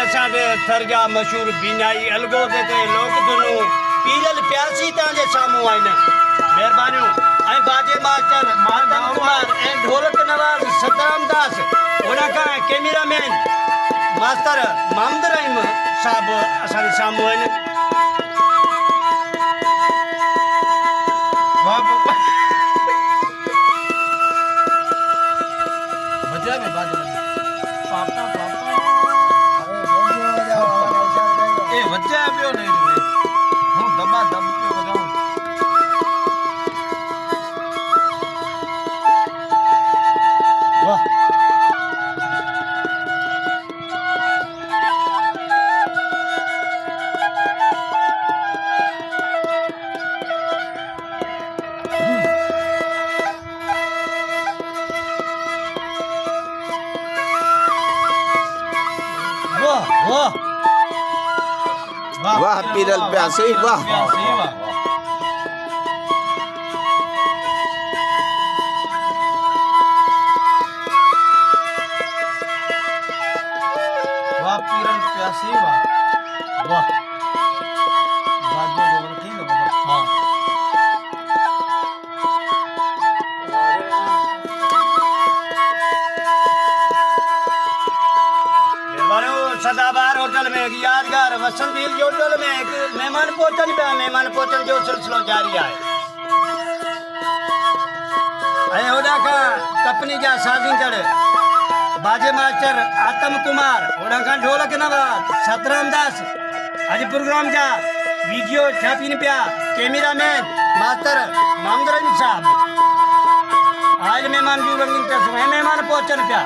असांजे थरजा मशहूर बिनाई अलगो ते लोक दुनू पीरल प्यासी तव्हांजे साम्हूं आहिनि। महिरबानियूं ऐं बाजे मास्टर आतम कुमार ऐं ढोलक नवाज़ सतराम दास, उनखां कैमरामैन मास्टर मोहम्मद रहीम साहब असांजे साम्हूं आहिनि। वाह पीरल प्यासी वाह। वाह पीरल प्यासी वाह वाह। बाजो जोर ठीक है हां। सदाबहार होटल में एक यादगार वसंत हिल होटल में एक मेहमान पहुंचन जो सिलसिलो जारी है। ऐं होॾां खां कपनी जा साज़ींदड़ बाजे मास्टर आतम कुमार, होॾां खां ढोलक नवाज़ सतराम दास, अॼु प्रोग्राम जा वीडियो छापीनि पिया कैमरामैन मास्टर मोहम्मद रहीम साहब। आयल महिमान जूं रंगीन तस्वीरूं ऐं महिमान पहुचनि पिया।